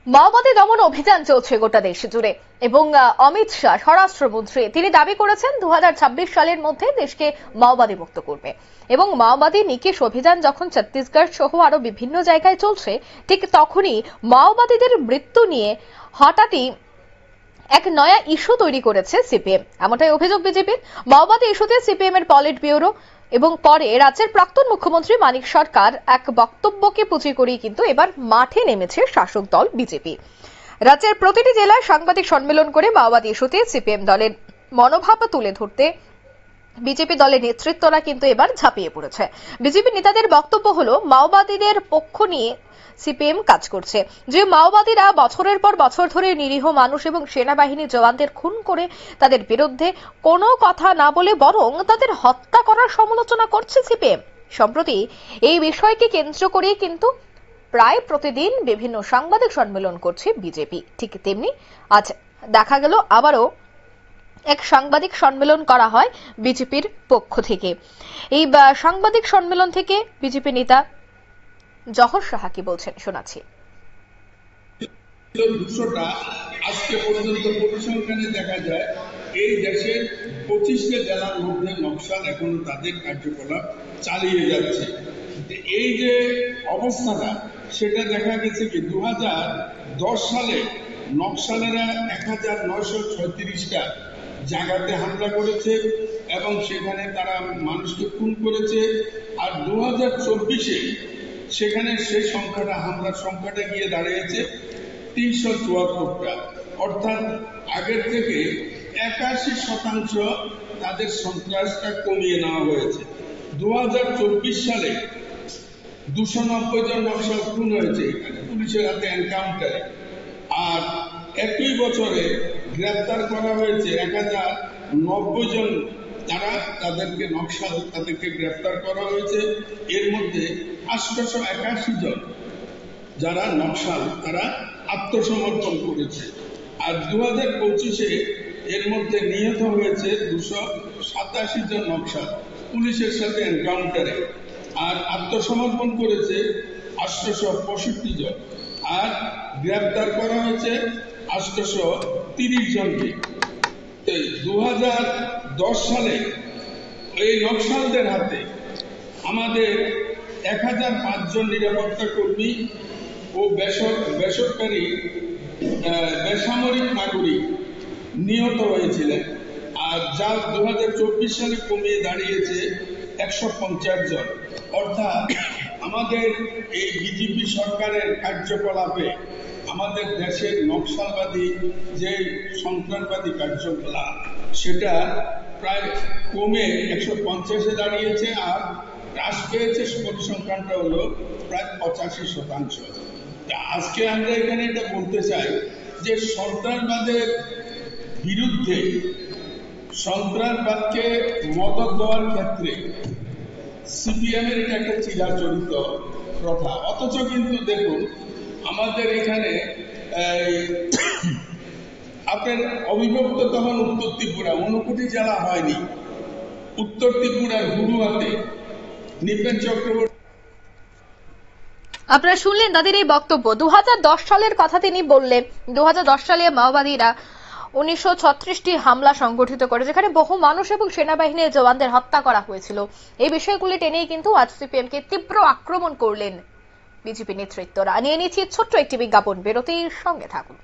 মাওবাদী দমন অভিযান চলছে গোটা দেশ জুড়ে এবং অমিত শাহ স্বরাষ্ট্রমন্ত্রী তিনি দাবি করেছেন 2026 সালের মধ্যে দেশকে মাওবাদী মুক্ত করবে এবং মাওবাদী নিকেশ অভিযান যখন ছত্তিশগড় সহ আরো বিভিন্ন জায়গায় চলছে ঠিক তখনই মাওবাদীদের মৃত্যু নিয়ে হঠাৎই এক নয়া ইস্যু তৈরি করেছে সিপিএম। এমনটাই অভিযোগ বিজেপির। মাওবাদী ইস্যুতে সিপিএম এর পলিট ব্যুরো এবং পরে রাজ্যের প্রাক্তন মুখ্যমন্ত্রী মানিক সরকার এক বক্তব্যকে পুঁজি করেই কিন্তু এবার মাঠে নেমেছে শাসক দল বিজেপি। রাজ্যের প্রতিটি জেলায় সাংবাদিক সম্মেলন করে মাওবাদী ইস্যুতে সিপিএম দলের মনোভাব তুলে ধরতে বিজেপি দলের নেতৃত্বরা কিন্তু এবার ঝাঁপিয়ে পড়েছে। বিজেপি নেতাদের বক্তব্য হলো মাওবাদীদের পক্ষ নিয়ে সিপিএম কাজ করছে, যে মাওবাদীরা বছরের পর বছর ধরে নিরীহ মানুষ এবং সেনাবাহিনীর জওয়ানদের খুন করে তাদের বিরুদ্ধে কোনো কথা না বলে বরং তাদের হত্যা করার সমালোচনা করছে সিপিএম। সম্প্রতি এই বিষয়কে কেন্দ্র করে কিন্তু প্রায় প্রতিদিন বিভিন্ন সাংবাদিক সম্মেলন করছে বিজেপি। ঠিক তেমনি আজ দেখা গেল আবারও এক সাংবাদিক সম্মেলন করা হয় বিজেপির পক্ষ থেকে। এই সাংবাদিক সম্মেলন থেকে বিজেপি নেতা জহর সাহা কি বলছেন শোনাচ্ছি। আজকে পর্যন্ত পরিসংখ্যানে দেখা যায় এই দেশের 25টা জেলার মধ্যে নকশাল এখনো তাদের কার্যকলাপ চালিয়ে যাচ্ছে। এই যে অবস্থাটা সেটা দেখা গেছে কি 2010 সালে নকশালেরা 1936টা জায়গাতে হামলা করেছে এবং সেখানে তারা মানুষকে খুন করেছে। আর 2024-এ সেখানে সেই সংখ্যাটা হামলার সংখ্যাটা গিয়ে দাঁড়িয়েছে 374টা, অর্থাৎ আগের থেকে 81% তাদের সন্ত্রাসটা কমিয়ে নেওয়া হয়েছে। 2024 সালে 290 জন নকশাল খুন হয়েছে এখানে পুলিশের হাতে এনকাউন্টারে। আর একই বছরে গ্রেপ্তার করা হয়েছে 1090 জন, তাদেরকে নকশাল তাদেরকে গ্রেপ্তার করা হয়েছে। এর মধ্যে 881 জন যারা নকশাল তারা আত্মসমর্পণ করেছে। আর 2025-এ এর মধ্যে নিহত হয়েছে 287 জন নকশাল পুলিশের সাথে এনকাউন্টারে, আর আত্মসমর্পণ করেছে 865 জন, আর গ্রেপ্তার করা হয়েছে 830 জনকে। 2010 সালে এই নকশালদের হাতে আমাদের 1005 জন নিরাপত্তা কর্মী ও বেসরকারি বেসামরিক নাগরিক নিহত হয়েছিলেন, আর যা 2024 সালে কমিয়ে দাঁড়িয়েছে 150 জন। অর্থাৎ আমাদের এই বিজেপি সরকারের কার্যকলাপে আমাদের দেশের নকশালবাদী যে সন্ত্রাসবাদী কার্যকলাপ সেটা প্রায় কমে 150-এ দাঁড়িয়েছে, আর হ্রাস পেয়েছে পরিসংখ্যানটা হলো প্রায় 85%। আজকে আমরা এখানে এটা বলতে চাই যে সন্ত্রাসবাদের বিরুদ্ধে, সন্ত্রাসবাদকে মদত দেওয়ার ক্ষেত্রে সিপিএম এর এটা একটা চিরাচরিত প্রথা। অথচ কিন্তু দেখুন আমাদের এখানে আপনার অবিভক্ত তখন উত্তর ত্রিপুরা 59 জেলা হয়নি। উত্তর ত্রিপুরার গুরুহাতে নৃপেন চক্রবর্তী। আপনারা শুনলেন তাদের এই বক্তব্য। 2010 সালের কথা তিনি বললেন। 2010 সালে মাওবাদীরা 1936টি হামলা সংগঠিত করে, যেখানে বহু মানুষ এবং সেনাবাহিনীর জওয়ানদের হত্যা করা হয়েছিল। এই বিষয়গুলি টেনেই কিন্তু আজ সিপিএম কে তীব্র আক্রমণ করলেন বিজেপি নেতৃত্বরা। নিয়ে নিচ্ছি ছোট্ট একটি বিজ্ঞাপন, বিরতির সঙ্গে থাকুন।